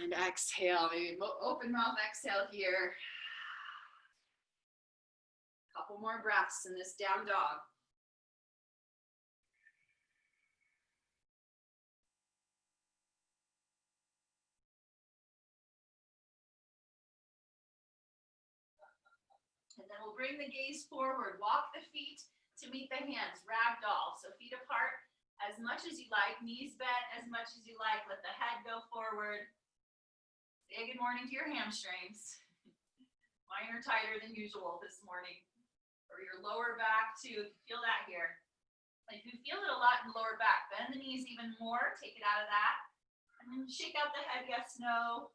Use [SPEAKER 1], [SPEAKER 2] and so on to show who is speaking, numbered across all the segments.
[SPEAKER 1] And exhale, maybe open mouth exhale here. Couple more breaths in this down dog. And then we'll bring the gaze forward. Walk the feet to meet the hands, ragdoll. So feet apart as much as you like, knees bent as much as you like. Let the head go forward. Say good morning to your hamstrings. Mine are tighter than usual this morning. Or your lower back too, if you feel that here. If you feel it a lot in the lower back, bend the knees even more, take it out of that. And then shake out the head, yes, no.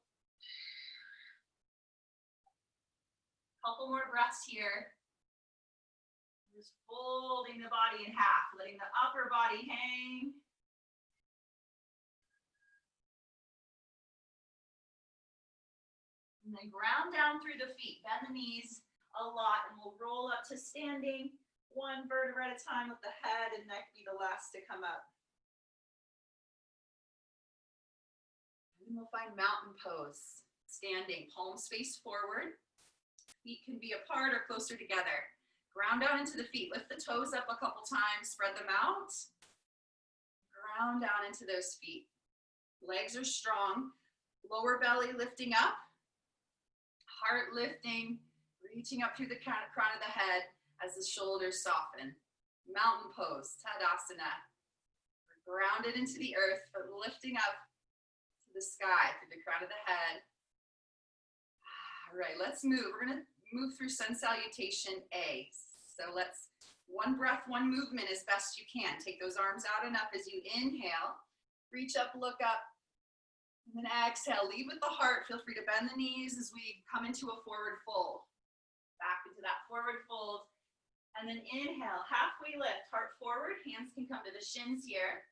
[SPEAKER 1] Couple more breaths here. Just folding the body in half, letting the upper body hang. And then ground down through the feet, bend the knees a lot, and we'll roll up to standing, one vertebra at a time, with the head and neck be the last to come up. And we'll find mountain pose, standing, palms face forward. Feet can be apart or closer together. Ground down into the feet. Lift the toes up a couple times. Spread them out. Ground down into those feet. Legs are strong. Lower belly lifting up. Heart lifting. Reaching up through the crown of the head as the shoulders soften. Mountain pose, Tadasana. We're grounded into the earth, but lifting up to the sky through the crown of the head. All right, let's move. We're going to move through sun salutation A. So let's, one breath, one movement as best you can. Take those arms out and up as you inhale. Reach up, look up, and then exhale. Lead with the heart. Feel free to bend the knees as we come into a forward fold. Back into that forward fold. And then inhale, halfway lift, heart forward. Hands can come to the shins here.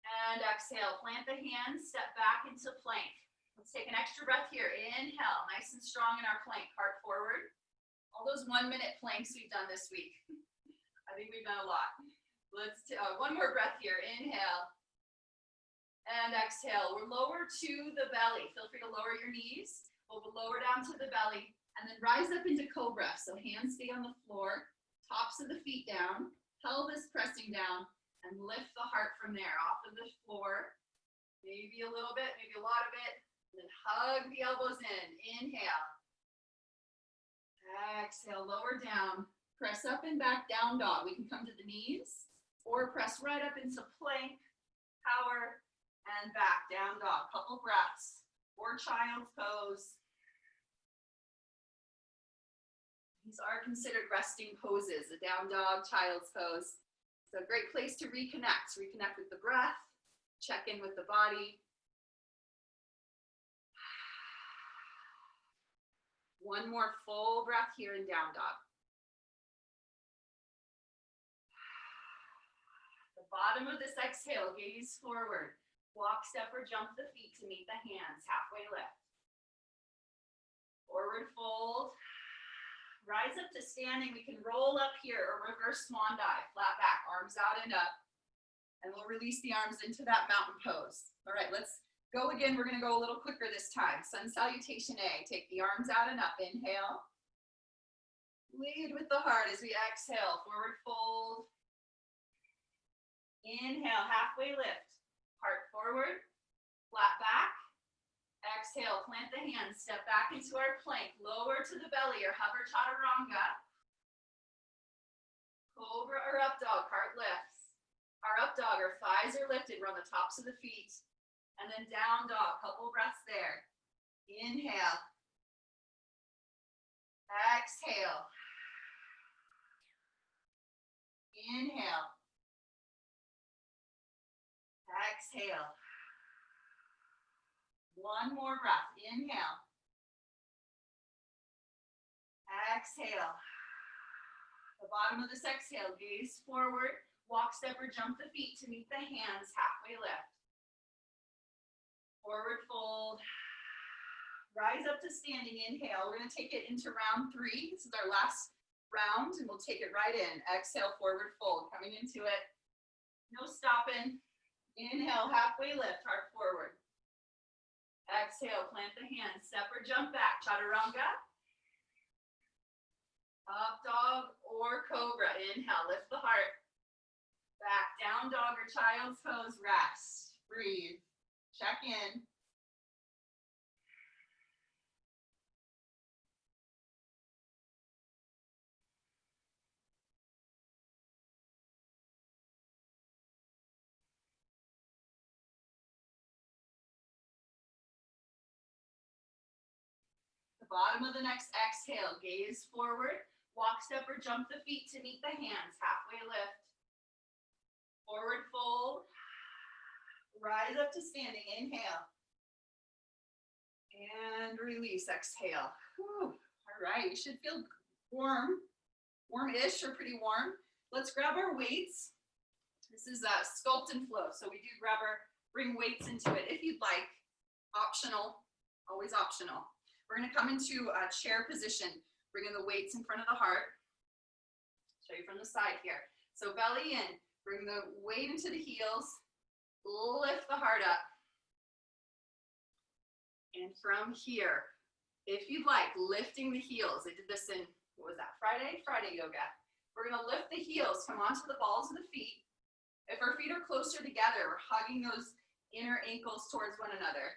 [SPEAKER 1] And exhale, plant the hands, step back into plank. Let's take an extra breath here. Inhale, nice and strong in our plank. Heart forward. All those 1-minute planks we've done this week. I think we've done a lot. Let's one more breath here. Inhale. And exhale. We're lower to the belly. Feel free to lower your knees. We'll lower down to the belly. And then rise up into cobra. So hands stay on the floor. Tops of the feet down. Pelvis pressing down. And lift the heart from there. Off of the floor. Maybe a little bit, maybe a lot of it. And then hug the elbows in. Inhale. Exhale, lower down. Press up and back, down dog. We can come to the knees or press right up into plank, power, and back, down dog. Couple breaths. Or child's pose. These are considered resting poses. A down dog, child's pose. It's a great place to reconnect. Reconnect with the breath. Check in with the body. One more full breath here in down dog. The bottom of this exhale, gaze forward. Walk, step, or jump the feet to meet the hands. Halfway lift. Forward fold. Rise up to standing. We can roll up here or reverse swan dive. Flat back, arms out and up. And we'll release the arms into that mountain pose. All right, let's go again. We're going to go a little quicker this time. Sun salutation A. Take the arms out and up. Inhale. Lead with the heart as we exhale. Forward fold. Inhale. Halfway lift. Heart forward. Flat back. Exhale. Plant the hands. Step back into our plank. Lower to the belly or hover chaturanga. Cobra or up dog. Heart lifts. Our up dog, our thighs are lifted. We're on the tops of the feet. And then down dog, couple breaths there. Inhale. Exhale. Inhale. Exhale. One more breath. Inhale. Exhale. The bottom of this exhale, gaze forward. Walk, step, or jump the feet to meet the hands. Halfway lift. Forward fold. Rise up to standing. Inhale. We're going to take it into round 3. This is our last round, and we'll take it right in. Exhale, forward fold. Coming into it. No stopping. Inhale, halfway lift, heart forward. Exhale, plant the hands, step or jump back, chaturanga. Up dog or cobra. Inhale, lift the heart. Back, down dog or child's pose, rest. Breathe, check in. The bottom of the next exhale, gaze forward. Walk, step, or jump the feet to meet the hands. Halfway lift. Forward fold. Rise up to standing. Inhale. And release. Exhale. Whew. All right, you should feel warm. Warm-ish or pretty warm. Let's grab our weights. This is Sculpt and Flow. So we do bring weights into it if you'd like. Optional, always optional. We're gonna come into a chair position, bringing the weights in front of the heart. Show you from the side here. So belly in, bring the weight into the heels, lift the heart up. And from here, if you'd like, lifting the heels. I did this in, what was that, Friday yoga. We're gonna lift the heels, come onto the balls of the feet. If our feet are closer together, we're hugging those inner ankles towards one another,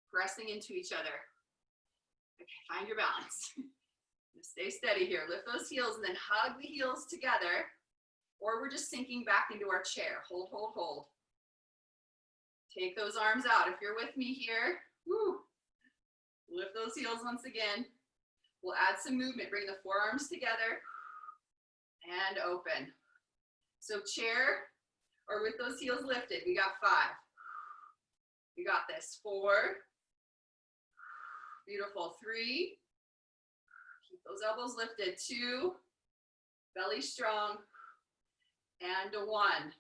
[SPEAKER 1] pressing into each other. Okay, find your balance. Stay steady here. Lift those heels and then hug the heels together, or we're just sinking back into our chair. Hold, hold, hold. Take those arms out. If you're with me here, woo. Lift those heels once again. We'll add some movement. Bring the forearms together and open. So chair or with those heels lifted. We got 5. We got this. 4. Beautiful. 3. Keep those elbows lifted. 2. Belly strong. And 1.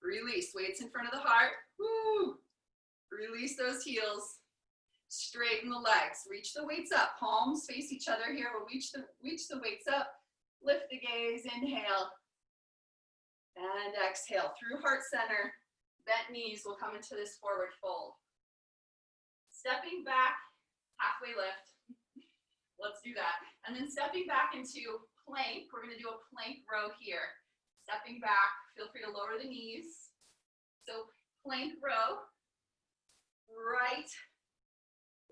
[SPEAKER 1] Release. Weights in front of the heart. Woo. Release those heels. Straighten the legs. Reach the weights up. Palms face each other here. We'll reach the weights up. Lift the gaze. Inhale. And exhale. Through heart center. Bent knees will come into this forward fold. Stepping back. Halfway lift. Let's do that. And then stepping back into plank. We're going to do a plank row here. Stepping back. Feel free to lower the knees. So plank row. Right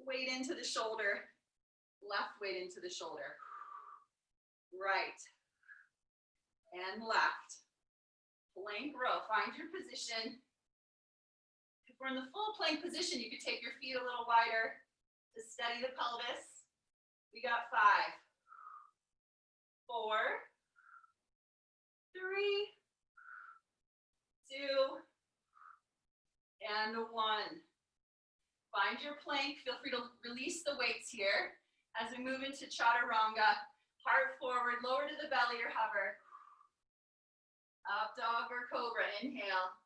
[SPEAKER 1] weight into the shoulder. Left weight into the shoulder. Right. And left. Plank row. Find your position. If we're in the full plank position, you could take your feet a little wider to steady the pelvis. We got 5, 4, 3, 2, and 1. Find your plank. Feel free to release the weights here as we move into chaturanga. Heart forward, lower to the belly or hover. Up dog or cobra. Inhale.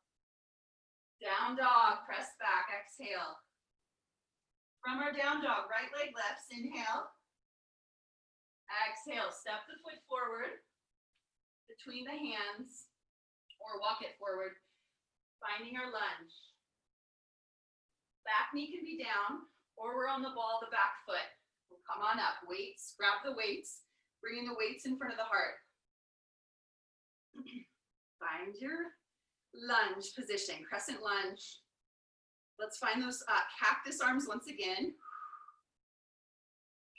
[SPEAKER 1] Down dog. Press back. Exhale. From our down dog, right leg lifts. Inhale. Exhale. Step the foot forward between the hands or walk it forward. Finding our lunge. Back knee can be down or we're on the ball of the back foot. We'll come on up. Weights. Grab the weights. Bringing the weights in front of the heart. Find your lunge position. Crescent lunge. Let's find those cactus arms once again.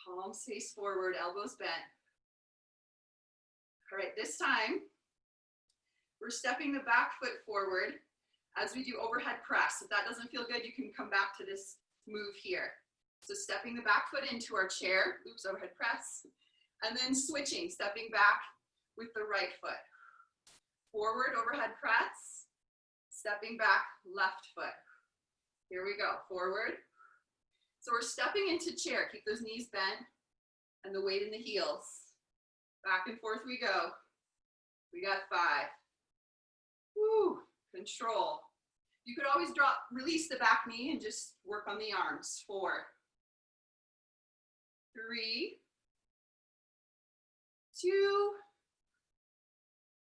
[SPEAKER 1] Palms face forward, elbows bent. All right, this time, we're stepping the back foot forward as we do overhead press. If that doesn't feel good, you can come back to this move here. So stepping the back foot into our chair, oops, overhead press, and then switching, stepping back with the right foot. Forward, overhead press, stepping back, left foot. Here we go, forward. So we're stepping into chair. Keep those knees bent and the weight in the heels. Back and forth we go. We got 5. Woo, control. You could always release the back knee and just work on the arms. 4, 3, 2,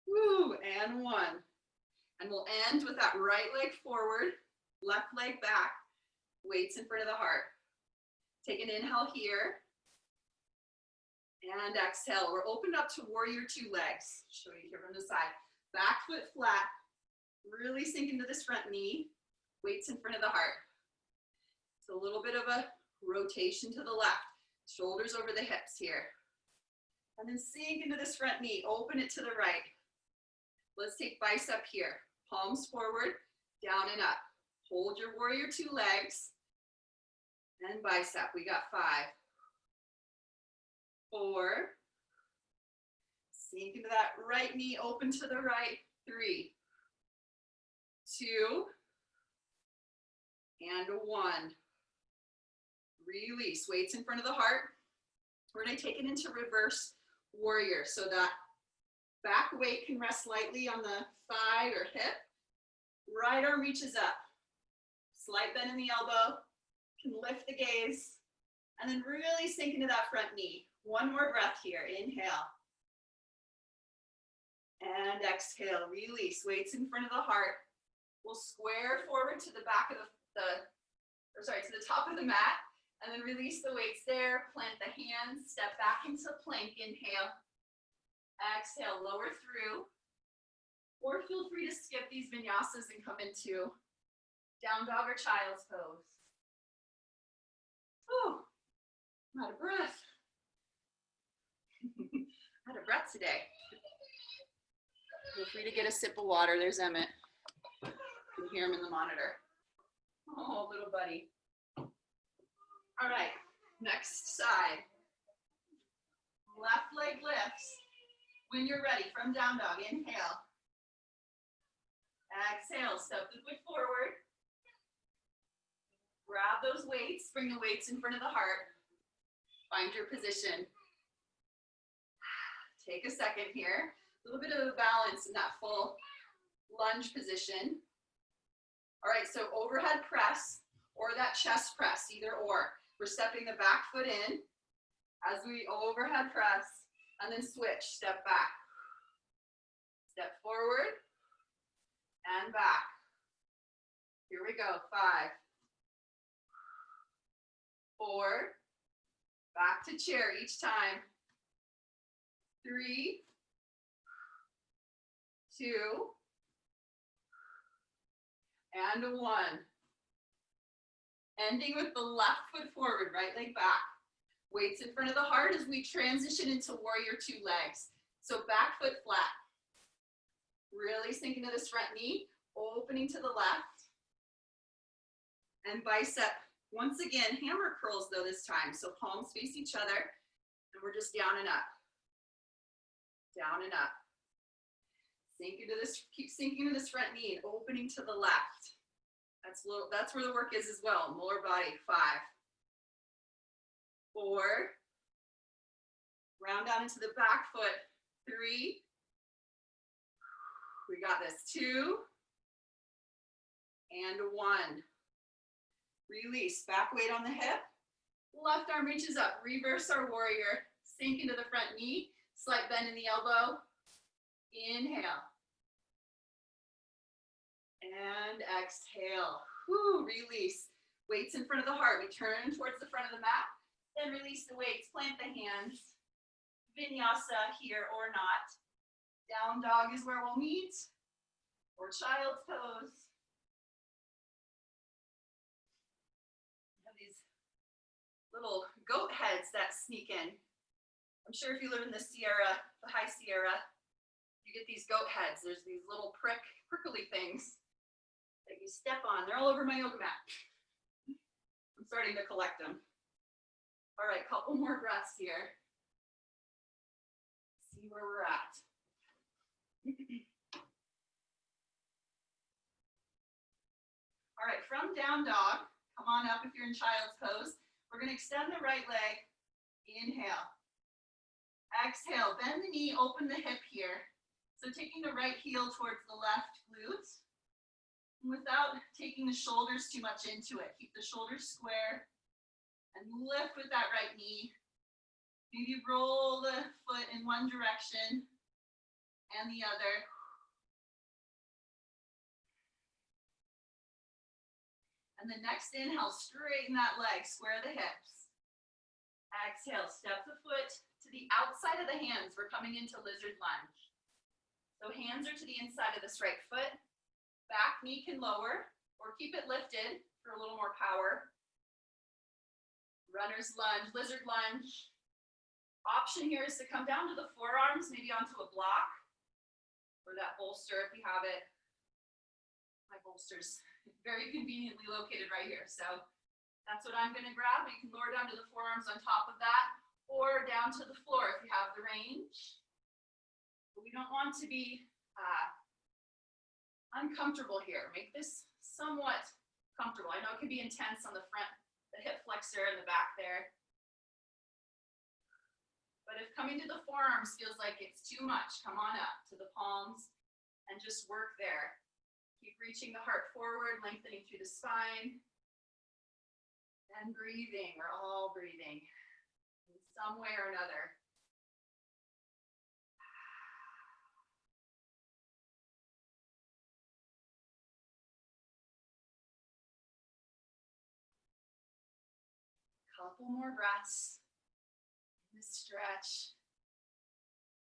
[SPEAKER 1] woo, and 1. And we'll end with that right leg forward, left leg back, weights in front of the heart. Take an inhale here. And exhale. We're opened up to warrior two legs. Show you here from the side. Back foot flat. Really sink into this front knee. Weights in front of the heart. So a little bit of a rotation to the left. Shoulders over the hips here. And then sink into this front knee. Open it to the right. Let's take bicep here. Palms forward, down and up. Hold your warrior two legs. And bicep. We got 5, 4. Sink into that right knee, open to the right. 3, 2, and 1. Release. Weights in front of the heart. We're going to take it into reverse warrior so that back weight can rest lightly on the thigh or hip. Right arm reaches up. Slight bend in the elbow. Can lift the gaze. And then really sink into that front knee. One more breath here. Inhale. And exhale. Release. Weights in front of the heart. We'll square forward to the back of to the top of the mat. And then release the weights there. Plant the hands. Step back into plank. Inhale. Exhale. Lower through. Or feel free to skip these vinyasas and come into down dog or child's pose. Oh, I'm out of breath. Out of breath today. Feel free to get a sip of water. There's Emmett. You can hear him in the monitor. Oh, little buddy. All right, next side. Left leg lifts. When you're ready, from down dog, inhale. Exhale, step the foot forward. Grab those weights, bring the weights in front of the heart. Find your position. Take a second here. A little bit of a balance in that full lunge position. All right, so overhead press or that chest press, either or. We're stepping the back foot in as we overhead press and then switch, step back. Step forward and back. Here we go, 5, 4, back to chair each time. 3, 2, and 1. Ending with the left foot forward, right leg back. Weights in front of the heart as we transition into warrior two legs. So back foot flat. Really sink into this front knee, opening to the left. And bicep, once again, hammer curls though this time. So palms face each other, and we're just down and up. Down and up. Sink into this, keep sinking into this front knee and opening to the left. That's where the work is as well. Lower body, 5, 4. Round down into the back foot, 3. We got this, 2. And 1. Release, back weight on the hip. Left arm reaches up, reverse our warrior. Sink into the front knee, slight bend in the elbow. Inhale. And exhale. Whew, release. Weights in front of the heart. We turn towards the front of the mat. Then release the weights. Plant the hands. Vinyasa here or not. Down dog is where we'll meet. Or child's pose. We have these little goat heads that sneak in. I'm sure if you live in the Sierra, the high Sierra, you get these goat heads. There's these little prickly things that you step on. They're all over my yoga mat. I'm starting to collect them. All right, couple more breaths here. See where we're at. All right, from down dog, come on up if you're in child's pose. We're gonna extend the right leg. Inhale. Exhale, bend the knee, open the hip here. So taking the right heel towards the left glute. Without taking the shoulders too much into it. Keep the shoulders square and lift with that right knee. Maybe roll the foot in one direction and the other. And the next inhale, straighten that leg, square the hips. Exhale, step the foot to the outside of the hands. We're coming into lizard lunge. So hands are to the inside of this right foot. Back knee can lower or keep it lifted for a little more power. Runner's lunge, lizard lunge. Option here is to come down to the forearms, maybe onto a block or that bolster if you have it. My bolster's very conveniently located right here. So that's what I'm going to grab. You can lower down to the forearms on top of that or down to the floor if you have the range. But we don't want to be uncomfortable here. Make this somewhat comfortable. I know it can be intense on the front, the hip flexor and the back there. But if coming to the forearms feels like it's too much, come on up to the palms and just work there. Keep reaching the heart forward, lengthening through the spine. And breathing, we're all breathing in some way or another. Couple more breaths. Stretch.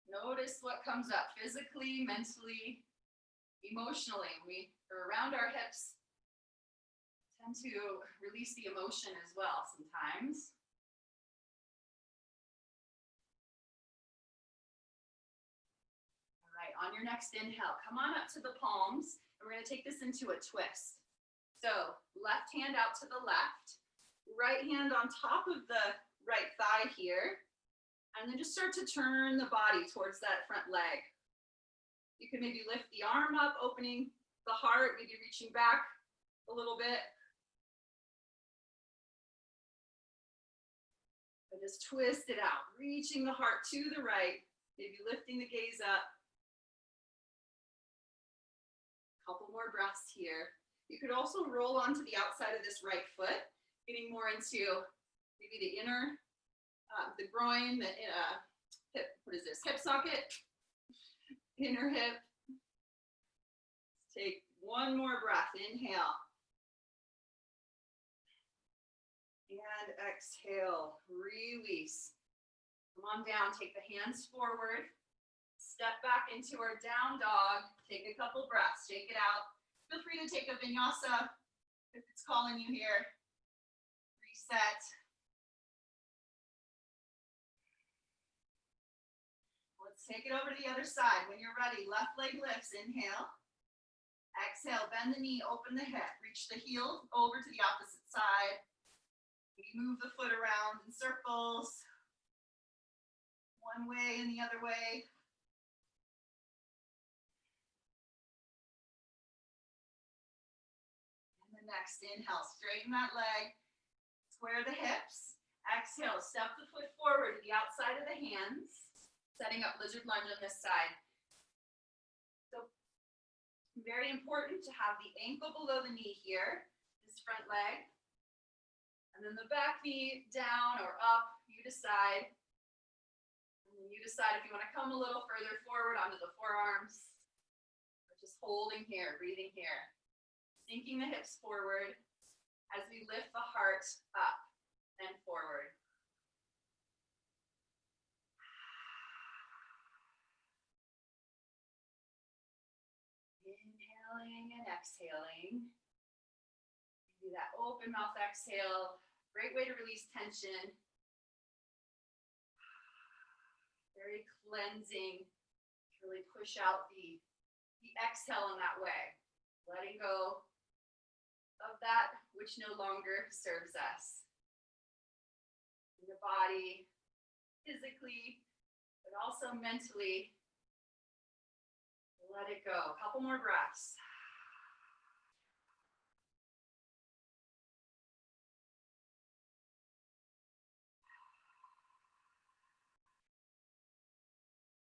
[SPEAKER 1] Notice what comes up physically, mentally, emotionally. We are around our hips. Tend to release the emotion as well sometimes. All right, on your next inhale, come on up to the palms, and we're going to take this into a twist. So left hand out to the left, right hand on top of the right thigh here. And then just start to turn the body towards that front leg. You can maybe lift the arm up, opening the heart, maybe reaching back a little bit. And just twist it out, reaching the heart to the right, maybe lifting the gaze up. Couple more breaths here. You could also roll onto the outside of this right foot, getting more into maybe the inner the groin, the hip, what is this? Hip socket, inner hip. Take one more breath, inhale. And exhale, release. Come on down, take the hands forward. Step back into our down dog. Take a couple breaths, shake it out. Feel free to take a vinyasa if it's calling you here. Reset. Take it over to the other side. When you're ready, left leg lifts, inhale. Exhale, bend the knee, open the hip. Reach the heel over to the opposite side. We move the foot around in circles. One way and the other way. And the next inhale, straighten that leg. Square the hips. Exhale, step the foot forward to the outside of the hands. Setting up lizard lunge on this side. So very important to have the ankle below the knee here, this front leg. And then the back knee down or up, you decide. And then you decide if you want to come a little further forward onto the forearms. Or just holding here, breathing here. Sinking the hips forward as we lift the heart up and forward. Inhaling and exhaling. Do that open mouth exhale. Great way to release tension. Very cleansing. Really push out the exhale in that way. Letting go of that which no longer serves us. In the body, physically, but also mentally. Let it go. A couple more breaths.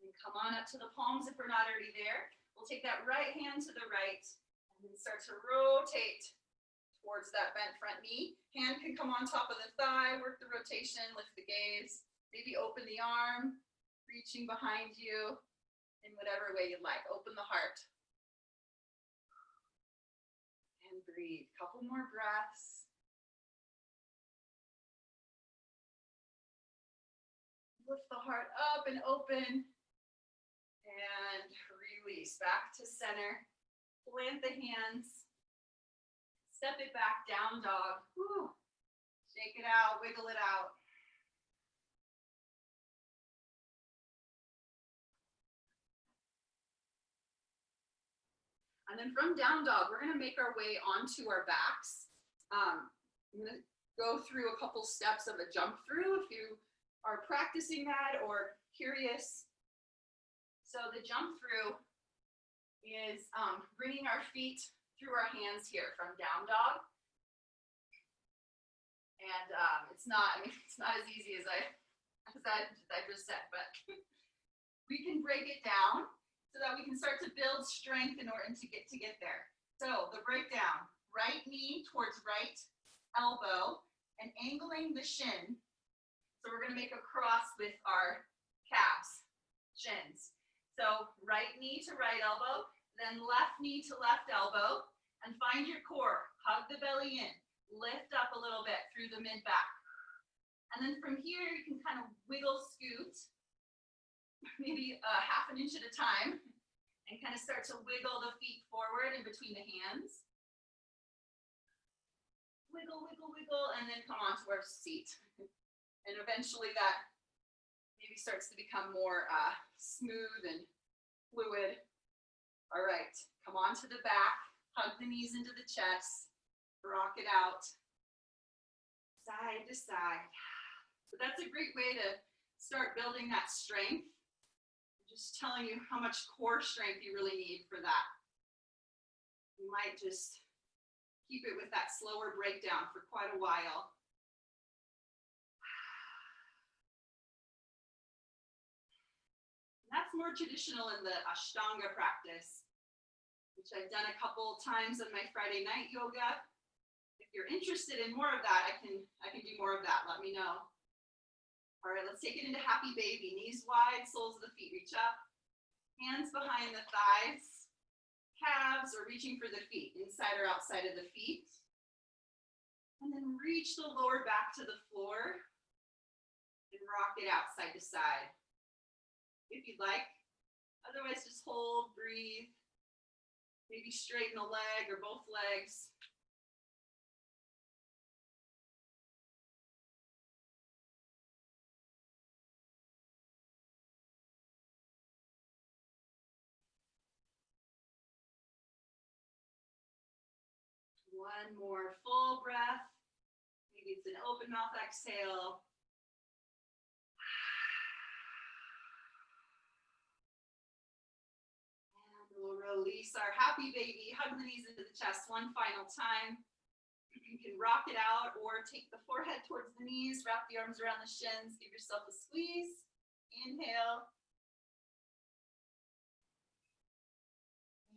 [SPEAKER 1] And come on up to the palms if we're not already there. We'll take that right hand to the right and then start to rotate towards that bent front knee. Hand can come on top of the thigh, work the rotation, lift the gaze. Maybe open the arm, reaching behind you. In whatever way you'd like. Open the heart. And breathe. Couple more breaths. Lift the heart up and open. And release back to center. Plant the hands. Step it back, down dog. Whew. Shake it out, wiggle it out. And then from down dog, we're gonna make our way onto our backs. I'm gonna go through a couple steps of a jump through if you are practicing that or curious. So the jump through is bringing our feet through our hands here from down dog. And it's not as easy as I just said, but we can break it down so that we can start to build strength in order to get there. So the breakdown, right knee towards right elbow and angling the shin. So we're gonna make a cross with our calves, shins. So right knee to right elbow, then left knee to left elbow, and find your core, hug the belly in, lift up a little bit through the mid-back. And then from here, you can kind of wiggle, scoot, maybe half an inch at a time, and kind of start to wiggle the feet forward in between the hands. Wiggle, wiggle, wiggle, and then come onto our seat. And eventually that maybe starts to become more smooth and fluid. All right, come onto the back, hug the knees into the chest, rock it out, side to side. So that's a great way to start building that strength. Just telling you how much core strength you really need for that. You might just keep it with that slower breakdown for quite a while. That's more traditional in the Ashtanga practice, which I've done a couple times on my Friday night yoga. If you're interested in more of that, I can do more of that. Let me know. All right, let's take it into happy baby. Knees wide, soles of the feet reach up. Hands behind the thighs. Calves are reaching for the feet, inside or outside of the feet. And then reach the lower back to the floor and rock it out side to side, if you'd like. Otherwise, just hold, breathe. Maybe straighten a leg or both legs. One more full breath. Maybe it's an open mouth exhale. And we'll release our happy baby. Hug the knees into the chest one final time. You can rock it out or take the forehead towards the knees, wrap the arms around the shins, give yourself a squeeze. Inhale.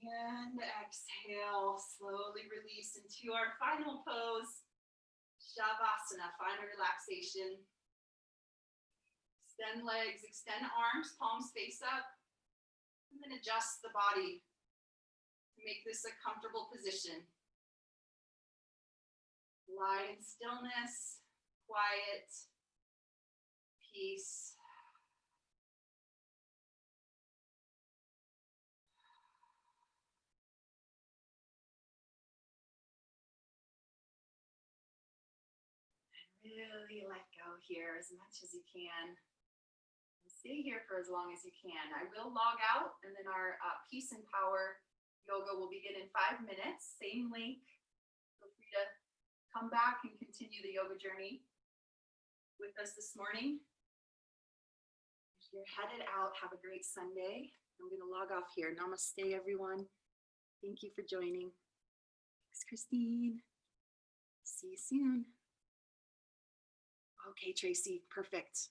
[SPEAKER 1] And exhale, slowly release into our final pose, Shavasana, final relaxation. Extend legs, extend arms, palms face up, and then adjust the body to make this a comfortable position. Lie in stillness, quiet, peace. Really let go here as much as you can. And stay here for as long as you can. I will log out, and then our peace and power yoga will begin in 5 minutes. Same link. Feel free to come back and continue the yoga journey with us this morning. If you're headed out, have a great Sunday. I'm going to log off here. Namaste, everyone. Thank you for joining. Thanks, Christine. See you soon. Okay, Tracy, perfect.